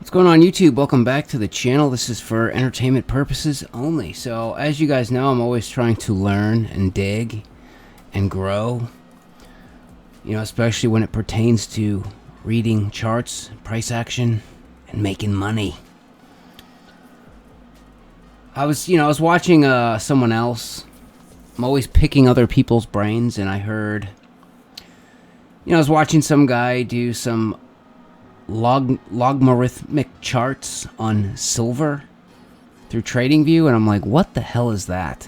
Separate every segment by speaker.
Speaker 1: What's going on YouTube? Welcome back to the channel. This is for entertainment purposes only. So as you guys know, I'm always trying to learn and dig and grow, especially when it pertains to reading charts, price action, and making money. I was watching someone else. I'm always picking other people's brains, and I heard, I was watching some guy do some logarithmic charts on silver through TradingView, and I'm like, what the hell is that?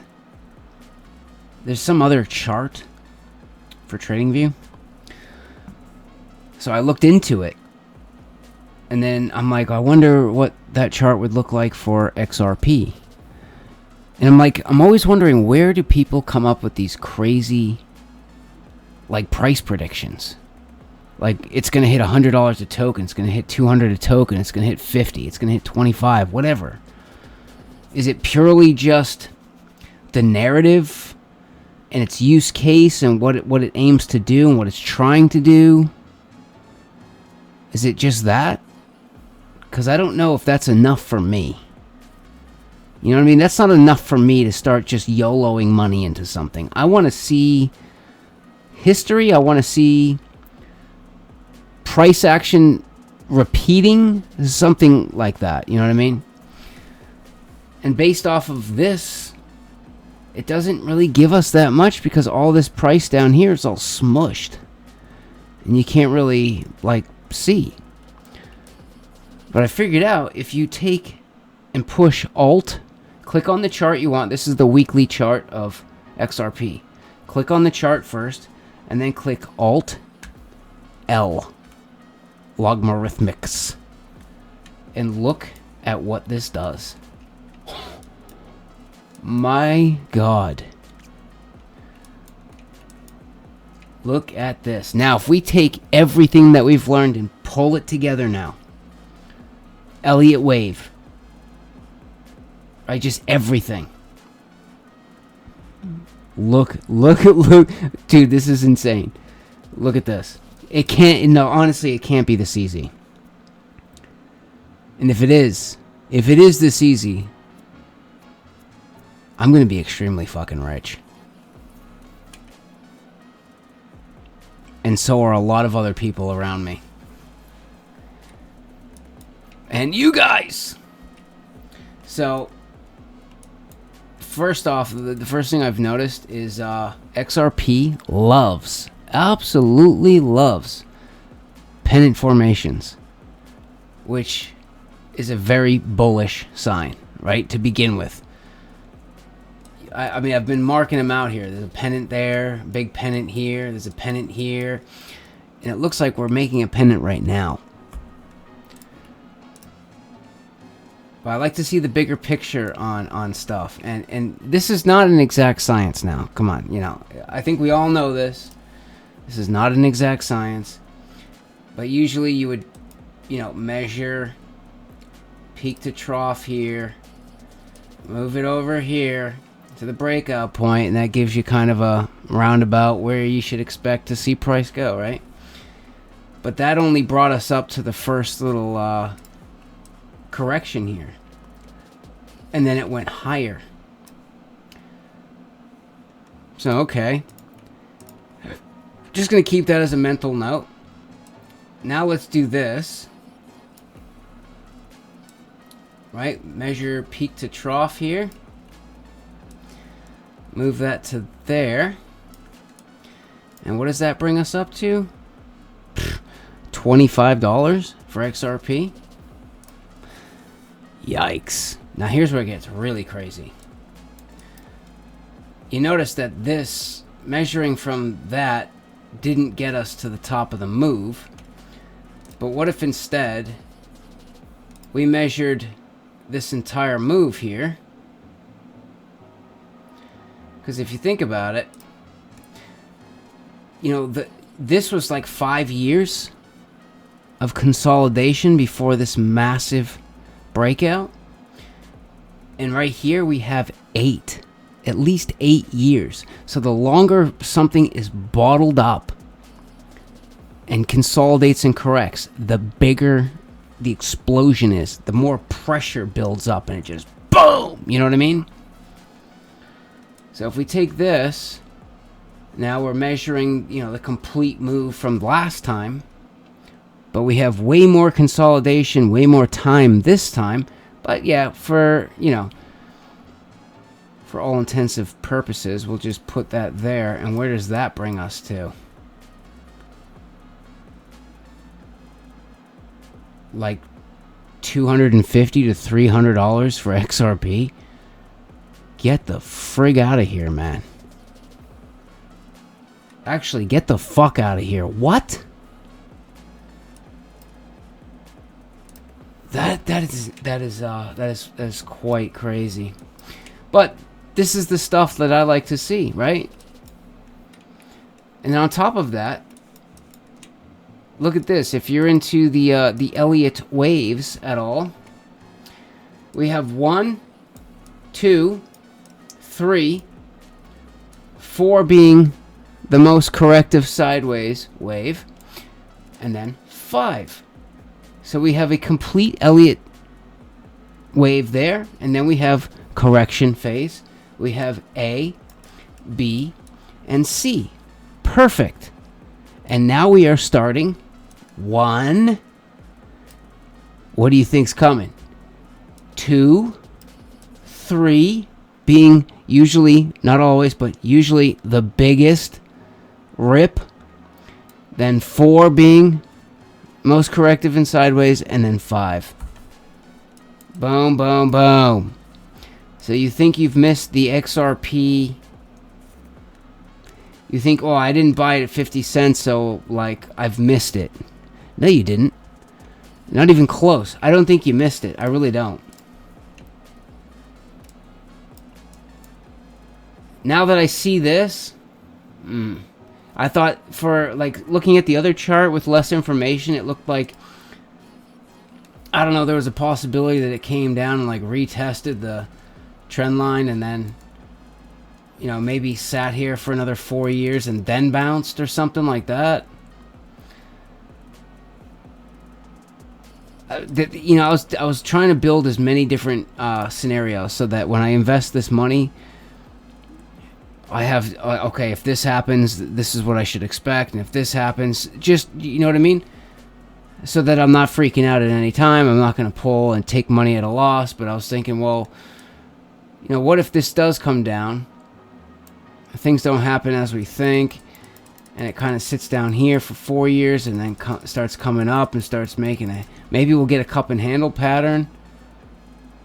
Speaker 1: There's some other chart for TradingView. So I looked into it, and then I'm like, I wonder what that chart would look like for XRP. And I'm always wondering, where do people come up with these crazy price predictions? It's going to hit $100 a token, it's going to hit $200 a token, it's going to hit 50, it's going to hit 25, whatever. Is it purely just the narrative and its use case and what it aims to do and what it's trying to do? Is it just that? Because I don't know if that's enough for me. You know what I mean? That's not enough for me to start just YOLOing money into something. I want to see history. I want to see price action repeating, something like that. You know what I mean? And based off of this, it doesn't really give us that much because all this price down here is all smushed. And you can't really, see. But I figured out if you take and push Alt, click on the chart you want. This is the weekly chart of XRP. Click on the chart first, and then click Alt L. Logarithmics, and look at what this does. My God, look at this. Now if we take everything that we've learned and pull it together now, Elliott wave, right? Just everything. Look, dude, this is insane. Look at this. It can't, no, honestly, it can't be this easy. And if it is this easy, I'm going to be extremely fucking rich. And so are a lot of other people around me. And you guys! So, first off, the first thing I've noticed is XRP absolutely loves pennant formations, which is a very bullish sign, right, to begin with. I mean, I've been marking them out here. There's a pennant there, big pennant here, there's a pennant here, and it looks like we're making a pennant right now. But I like to see the bigger picture on stuff, and this is not an exact science now. Come on, I think we all know this. This is not an exact science, but usually you would, measure peak to trough here, move it over here to the breakout point, and that gives you kind of a roundabout where you should expect to see price go, right? But that only brought us up to the first little correction here, and then it went higher. So, okay. Just going to keep that as a mental note. Now let's do this. Right? Measure peak to trough here. Move that to there. And what does that bring us up to? $25 for XRP. Yikes. Now here's where it gets really crazy. You notice that this, measuring from that, didn't get us to the top of the move. But what if instead we measured this entire move here? Because if you think about it, this was like 5 years of consolidation before this massive breakout. And right here we have 8. At least 8 years. So the longer something is bottled up and consolidates and corrects, the bigger the explosion is, the more pressure builds up and it just boom, you know what I mean? So if we take this, now we're measuring, the complete move from last time, but we have way more consolidation, way more time this time. But yeah, for all intensive purposes, we'll just put that there. And where does that bring us to? Like $250 to $300 for XRP? Get the frig out of here, man. Actually, get the fuck out of here. What? That is quite crazy. But this is the stuff that I like to see, right? And on top of that, look at this. If you're into the Elliott waves at all, we have 1, 2, 3, 4 being the most corrective sideways wave, and then 5. So we have a complete Elliott wave there, and then we have correction phase. We have A, B, and C. Perfect. And now we are starting 1. What do you think's coming? 2, 3, being usually, not always, but usually the biggest rip. Then 4 being most corrective and sideways, and then 5. Boom, boom, boom. So you think you've missed the XRP. You think, oh, I didn't buy it at 50 cents, so, like, I've missed it. No, you didn't. Not even close. I don't think you missed it. I really don't. Now that I see this, I thought for, like, looking at the other chart with less information, it looked like, I don't know, there was a possibility that it came down and, like, retested the trend line and then, maybe sat here for another 4 years and then bounced or something like that. I was trying to build as many different scenarios so that when I invest this money, I have, okay, if this happens, this is what I should expect. And if this happens, just, you know what I mean? So that I'm not freaking out at any time. I'm not going to pull and take money at a loss. But I was thinking, well, what if this does come down? Things don't happen as we think. And it kind of sits down here for 4 years and then starts coming up and starts making a, maybe we'll get a cup and handle pattern,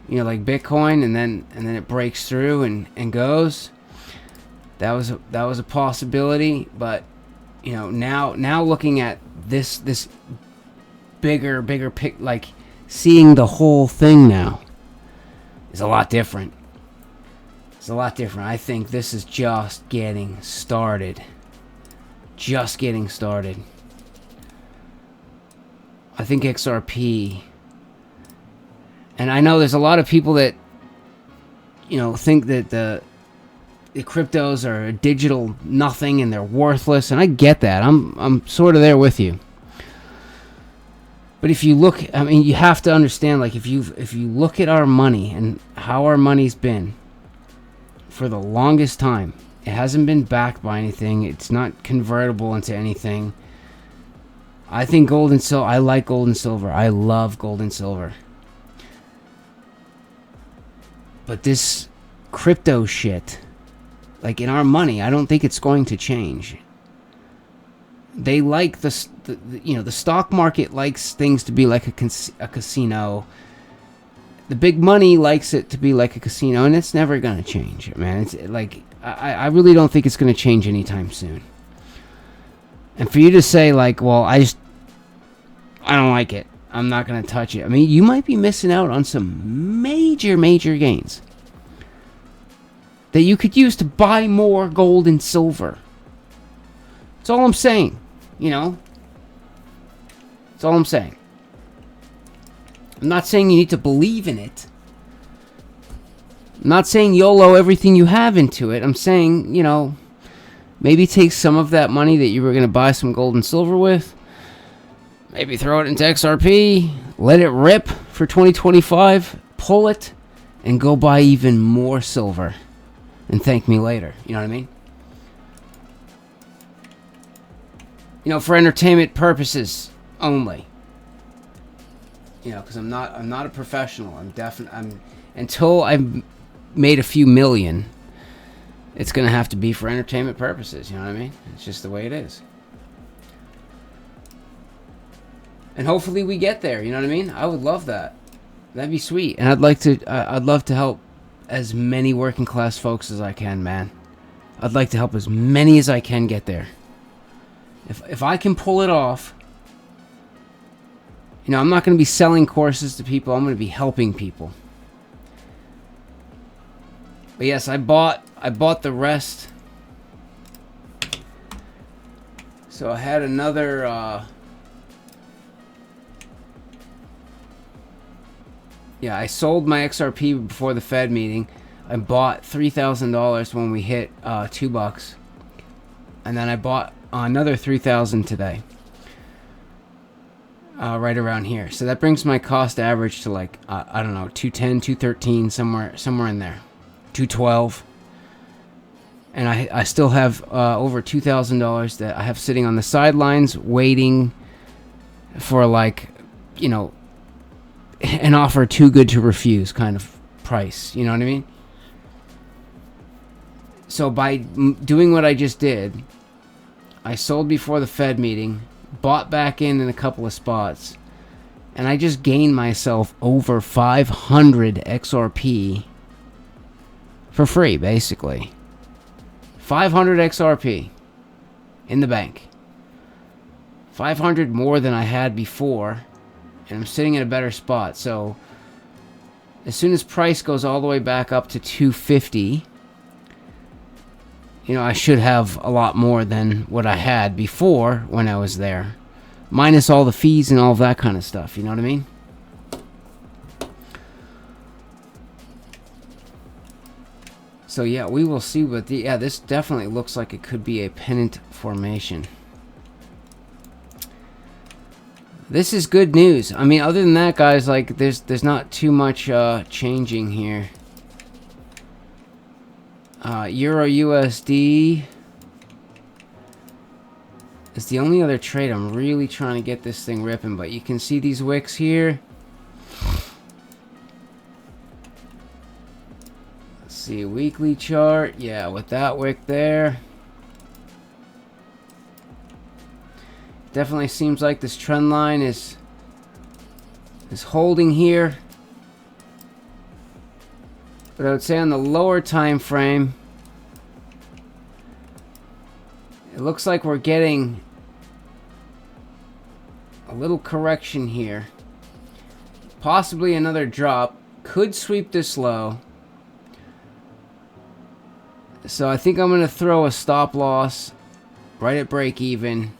Speaker 1: like Bitcoin, and then it breaks through and goes. That was a possibility, but now looking at this bigger pic, like seeing the whole thing now is a lot different. It's a lot different. I think this is just getting started. Just getting started. I think XRP, and I know there's a lot of people that think that the cryptos are a digital nothing and they're worthless, and I get that. I'm sort of there with you. But if you look, I mean, you have to understand, like, if you look at our money and how our money's been for the longest time, it hasn't been backed by anything. It's not convertible into anything. I think gold and silver, I like gold and silver. I love gold and silver. But this crypto shit, like in our money, I don't think it's going to change. They like the stock market likes things to be like a casino. The big money likes it to be like a casino, and it's never going to change, man. It's like, I really don't think it's going to change anytime soon. And for you to say, like, well, I don't like it, I'm not going to touch it. I mean, you might be missing out on some major gains that you could use to buy more gold and silver. That's all I'm saying, That's all I'm saying. I'm not saying you need to believe in it. I'm not saying YOLO everything you have into it. I'm saying, maybe take some of that money that you were going to buy some gold and silver with. Maybe throw it into XRP. let it rip for 2025, pull it, and go buy even more silver and thank me later. You know what I mean? You know, for entertainment purposes only. You know, because I'm not a professional. I'm until I've made a few million, it's gonna have to be for entertainment purposes. You know what I mean? It's just the way it is. And hopefully we get there. You know what I mean? I would love that. That'd be sweet. And I'd love to help as many working class folks as I can, man. I'd like to help as many as I can get there. If I can pull it off, you know, I'm not going to be selling courses to people. I'm going to be helping people. But yes, I bought the rest. So I had another yeah, I sold my XRP before the Fed meeting. I bought $3,000 when we hit $2, and then I bought another $3,000 today, right around here. So that brings my cost average to like I don't know, 210, 213, somewhere in there, 212. And I still have over $2,000 that I have sitting on the sidelines, waiting for, like, you know, an offer too good to refuse kind of price. You know what I mean? So by doing what I just did, I sold before the Fed meeting, bought back in a couple of spots, and I just gained myself over 500 XRP for free, basically. 500 XRP in the bank. 500 more than I had before, and I'm sitting in a better spot. So as soon as price goes all the way back up to 250, you know, I should have a lot more than what I had before when I was there, minus all the fees and all of that kind of stuff. You know what I mean? So yeah, we will see. But yeah, this definitely looks like it could be a pennant formation. This is good news. I mean, other than that, guys, like there's not too much changing here. Euro USD is the only other trade I'm really trying to get this thing ripping, but you can see these wicks here. Let's see, weekly chart. Yeah, with that wick there. Definitely seems like this trend line is holding here. But I would say on the lower time frame, it looks like we're getting a little correction here. Possibly another drop. Could sweep this low. So I think I'm going to throw a stop loss right at break even.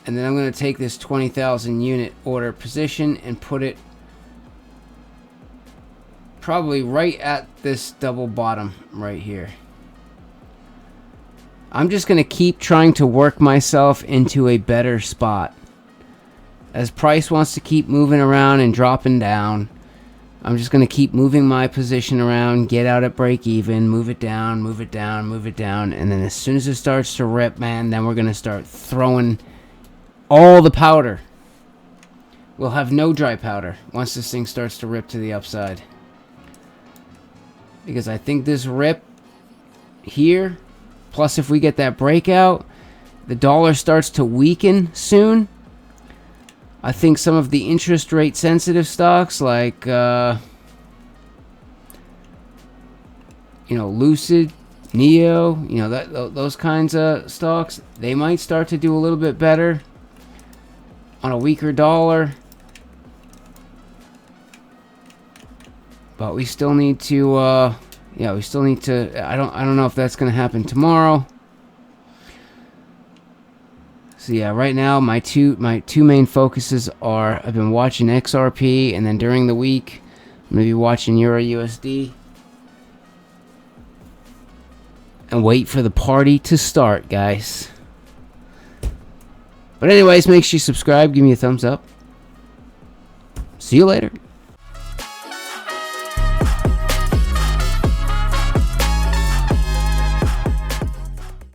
Speaker 1: And then I'm going to take this 20,000 unit order position and put it probably right at this double bottom right here. I'm just going to keep trying to work myself into a better spot. As price wants to keep moving around and dropping down, I'm just going to keep moving my position around, get out at break even, move it down, move it down, move it down. And then as soon as it starts to rip, man, then we're going to start throwing all the powder. We'll have no dry powder once this thing starts to rip to the upside. Because I think this rip here, plus if we get that breakout, the dollar starts to weaken soon. I think some of the interest rate sensitive stocks like, you know, Lucid, Neo, you know, those kinds of stocks, they might start to do a little bit better on a weaker dollar. But we still need to, yeah, we still need to, I don't know if that's going to happen tomorrow. So yeah, right now my two main focuses are, I've been watching XRP, and then during the week I'm going to be watching Euro USD. And wait for the party to start, guys. But anyways, make sure you subscribe, give me a thumbs up. See you later.